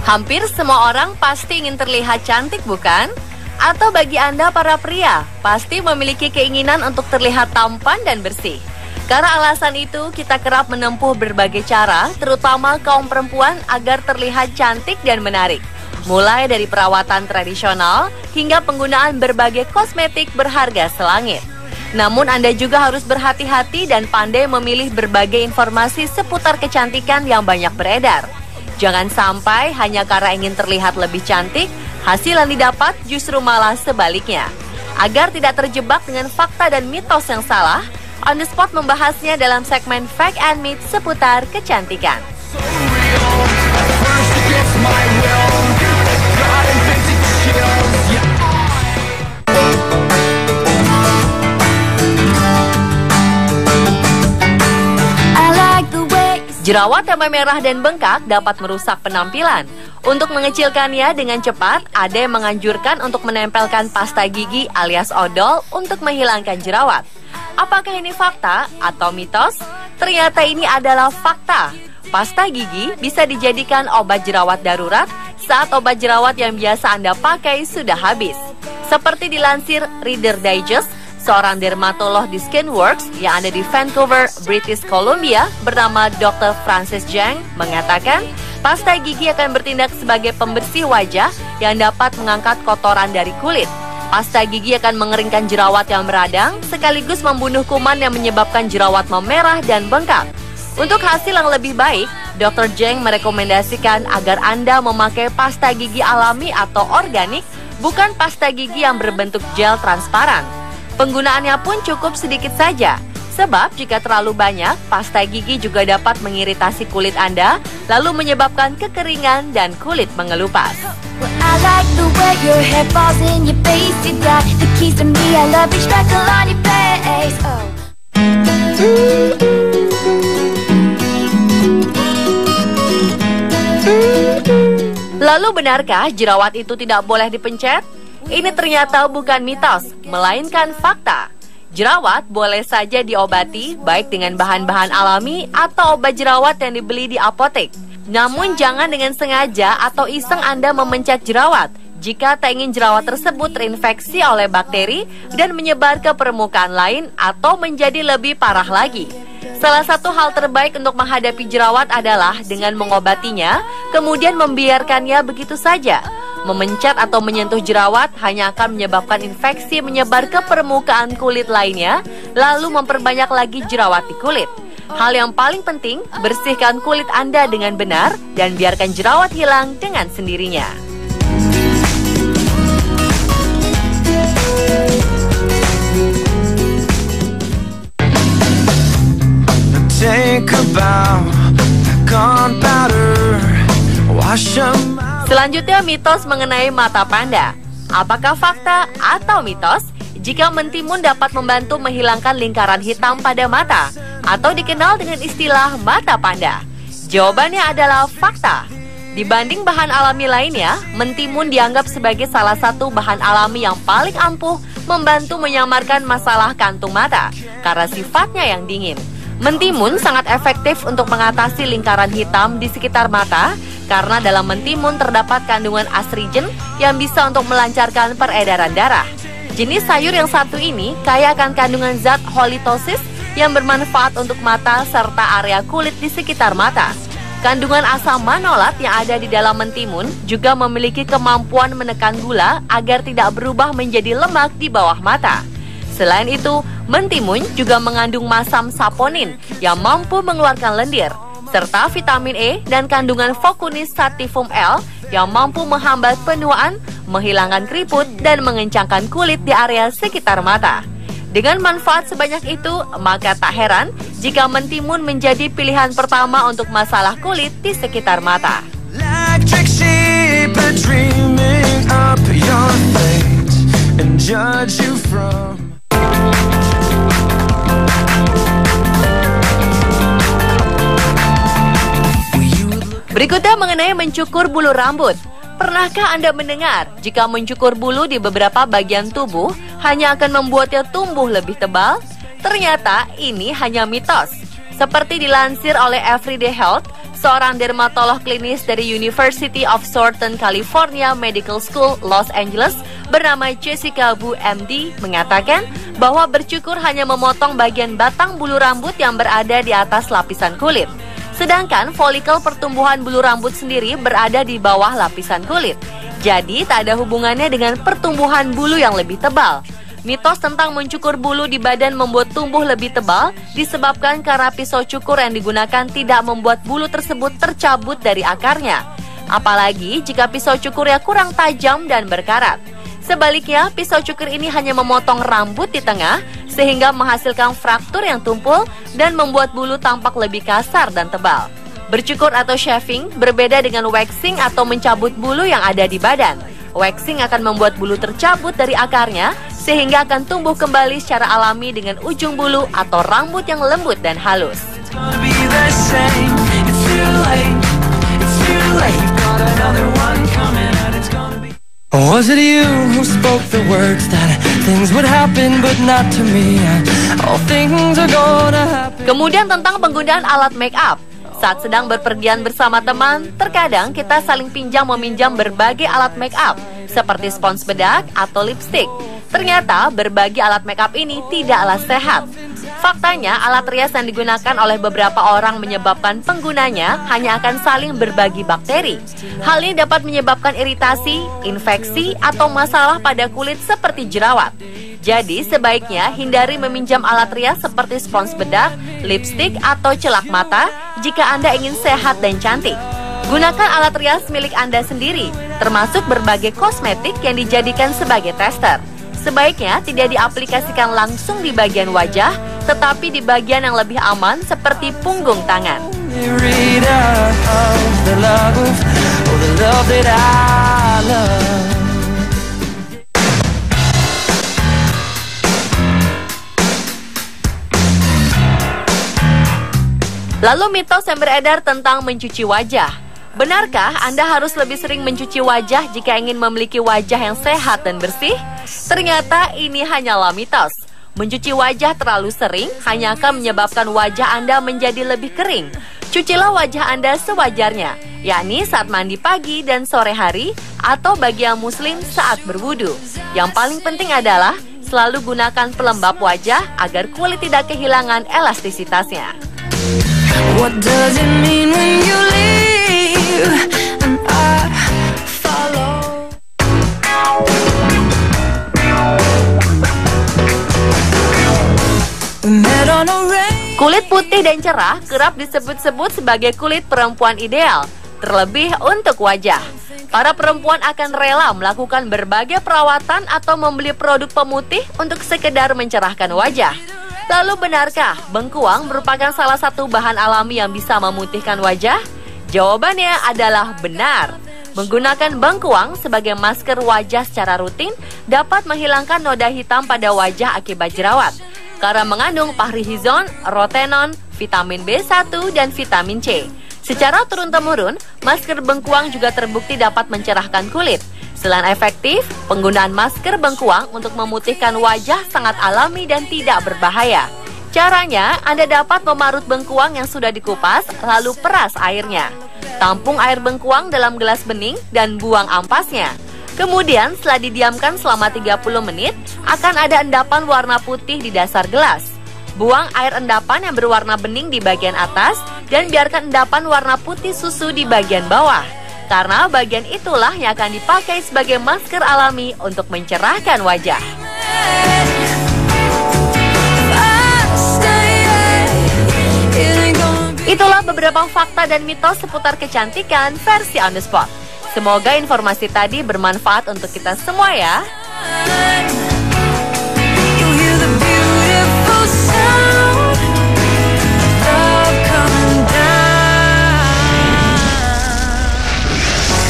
Hampir semua orang pasti ingin terlihat cantik, bukan? Atau bagi Anda para pria, pasti memiliki keinginan untuk terlihat tampan dan bersih. Karena alasan itu, kita kerap menempuh berbagai cara, terutama kaum perempuan, agar terlihat cantik dan menarik. Mulai dari perawatan tradisional, hingga penggunaan berbagai kosmetik berharga selangit. Namun Anda juga harus berhati-hati dan pandai memilih berbagai informasi seputar kecantikan yang banyak beredar. Jangan sampai hanya karena ingin terlihat lebih cantik, hasil yang didapat justru malah sebaliknya. Agar tidak terjebak dengan fakta dan mitos yang salah, On The Spot membahasnya dalam segmen Fact and Myth seputar kecantikan. Jerawat yang memerah dan bengkak dapat merusak penampilan. Untuk mengecilkannya dengan cepat, ada yang menganjurkan untuk menempelkan pasta gigi alias odol untuk menghilangkan jerawat. Apakah ini fakta atau mitos? Ternyata ini adalah fakta. Pasta gigi bisa dijadikan obat jerawat darurat saat obat jerawat yang biasa Anda pakai sudah habis. Seperti dilansir Reader Digest, seorang dermatolog di Skinworks yang ada di Vancouver, British Columbia bernama Dr. Francis Zhang mengatakan pasta gigi akan bertindak sebagai pembersih wajah yang dapat mengangkat kotoran dari kulit. Pasta gigi akan mengeringkan jerawat yang meradang sekaligus membunuh kuman yang menyebabkan jerawat memerah dan bengkak. Untuk hasil yang lebih baik, Dr. Zhang merekomendasikan agar Anda memakai pasta gigi alami atau organik, bukan pasta gigi yang berbentuk gel transparan. Penggunaannya pun cukup sedikit saja, sebab jika terlalu banyak, pasta gigi juga dapat mengiritasi kulit Anda, lalu menyebabkan kekeringan dan kulit mengelupas. Lalu benarkah jerawat itu tidak boleh dipencet? Ini ternyata bukan mitos, melainkan fakta. Jerawat boleh saja diobati, baik dengan bahan-bahan alami atau obat jerawat yang dibeli di apotek. Namun jangan dengan sengaja atau iseng Anda memencet jerawat, jika tak ingin jerawat tersebut terinfeksi oleh bakteri dan menyebar ke permukaan lain atau menjadi lebih parah lagi. Salah satu hal terbaik untuk menghadapi jerawat adalah dengan mengobatinya, kemudian membiarkannya begitu saja. Memencet atau menyentuh jerawat hanya akan menyebabkan infeksi menyebar ke permukaan kulit lainnya, lalu memperbanyak lagi jerawat di kulit. Hal yang paling penting, bersihkan kulit Anda dengan benar dan biarkan jerawat hilang dengan sendirinya. Selanjutnya mitos mengenai mata panda. Apakah fakta atau mitos jika mentimun dapat membantu menghilangkan lingkaran hitam pada mata atau dikenal dengan istilah mata panda? Jawabannya adalah fakta. Dibanding bahan alami lainnya, mentimun dianggap sebagai salah satu bahan alami yang paling ampuh membantu menyamarkan masalah kantung mata karena sifatnya yang dingin. Mentimun sangat efektif untuk mengatasi lingkaran hitam di sekitar mata karena dalam mentimun terdapat kandungan astringen yang bisa untuk melancarkan peredaran darah. Jenis sayur yang satu ini kaya akan kandungan zat halitosis yang bermanfaat untuk mata serta area kulit di sekitar mata. Kandungan asam manolat yang ada di dalam mentimun juga memiliki kemampuan menekan gula agar tidak berubah menjadi lemak di bawah mata. Selain itu, mentimun juga mengandung masam saponin yang mampu mengeluarkan lendir, serta vitamin E dan kandungan Focunis sativum L yang mampu menghambat penuaan, menghilangkan keriput, dan mengencangkan kulit di area sekitar mata. Dengan manfaat sebanyak itu, maka tak heran jika mentimun menjadi pilihan pertama untuk masalah kulit di sekitar mata. Berikutnya mengenai mencukur bulu rambut. Pernahkah Anda mendengar jika mencukur bulu di beberapa bagian tubuh hanya akan membuatnya tumbuh lebih tebal? Ternyata ini hanya mitos. Seperti dilansir oleh Everyday Health, seorang dermatolog klinis dari University of Southern California Medical School, Los Angeles, bernama Jessica Wu MD, mengatakan bahwa bercukur hanya memotong bagian batang bulu rambut yang berada di atas lapisan kulit. Sedangkan folikel pertumbuhan bulu rambut sendiri berada di bawah lapisan kulit. Jadi tak ada hubungannya dengan pertumbuhan bulu yang lebih tebal. Mitos tentang mencukur bulu di badan membuat tumbuh lebih tebal disebabkan karena pisau cukur yang digunakan tidak membuat bulu tersebut tercabut dari akarnya. Apalagi jika pisau cukurnya kurang tajam dan berkarat. Sebaliknya, pisau cukur ini hanya memotong rambut di tengah sehingga menghasilkan fraktur yang tumpul dan membuat bulu tampak lebih kasar dan tebal. Bercukur atau shaving berbeda dengan waxing atau mencabut bulu yang ada di badan. Waxing akan membuat bulu tercabut dari akarnya sehingga akan tumbuh kembali secara alami dengan ujung bulu atau rambut yang lembut dan halus. Was it you who spoke the words that things would happen but not to me? All things are gonna happen. Kemudian tentang penggunaan alat make up. Saat sedang berpergian bersama teman, terkadang kita saling pinjam-meminjam berbagai alat make up, seperti spons bedak atau lipstick. Ternyata berbagi alat make up ini tidaklah sehat. Faktanya, alat rias yang digunakan oleh beberapa orang menyebabkan penggunanya hanya akan saling berbagi bakteri. Hal ini dapat menyebabkan iritasi, infeksi, atau masalah pada kulit seperti jerawat. Jadi, sebaiknya hindari meminjam alat rias seperti spons bedak, lipstick, atau celak mata jika Anda ingin sehat dan cantik. Gunakan alat rias milik Anda sendiri, termasuk berbagai kosmetik yang dijadikan sebagai tester. Sebaiknya tidak diaplikasikan langsung di bagian wajah, tetapi di bagian yang lebih aman seperti punggung tangan. Lalu mitos yang beredar tentang mencuci wajah. Benarkah Anda harus lebih sering mencuci wajah jika ingin memiliki wajah yang sehat dan bersih? Ternyata ini hanyalah mitos. Mencuci wajah terlalu sering hanya akan menyebabkan wajah Anda menjadi lebih kering. Cucilah wajah Anda sewajarnya, yakni saat mandi pagi dan sore hari, atau bagi yang muslim saat berwudu. Yang paling penting adalah selalu gunakan pelembab wajah agar kulit tidak kehilangan elastisitasnya. What does it mean when you leave and I follow? Kulit putih dan cerah kerap disebut-sebut sebagai kulit perempuan ideal, terlebih untuk wajah. Para perempuan akan rela melakukan berbagai perawatan atau membeli produk pemutih untuk sekedar mencerahkan wajah. Lalu benarkah bengkuang merupakan salah satu bahan alami yang bisa memutihkan wajah? Jawabannya adalah benar. Menggunakan bengkuang sebagai masker wajah secara rutin dapat menghilangkan noda hitam pada wajah akibat jerawat. Karena mengandung pahrihizon, rotenon, vitamin B1, dan vitamin C. Secara turun-temurun, masker bengkuang juga terbukti dapat mencerahkan kulit. Selain efektif, penggunaan masker bengkuang untuk memutihkan wajah sangat alami dan tidak berbahaya. Caranya, Anda dapat memarut bengkuang yang sudah dikupas, lalu peras airnya. Tampung air bengkuang dalam gelas bening dan buang ampasnya. Kemudian, setelah didiamkan selama 30 menit, akan ada endapan warna putih di dasar gelas. Buang air endapan yang berwarna bening di bagian atas dan biarkan endapan warna putih susu di bagian bawah. Karena bagian itulah yang akan dipakai sebagai masker alami untuk mencerahkan wajah. Itulah beberapa fakta dan mitos seputar kecantikan versi On The Spot. Semoga informasi tadi bermanfaat untuk kita semua ya.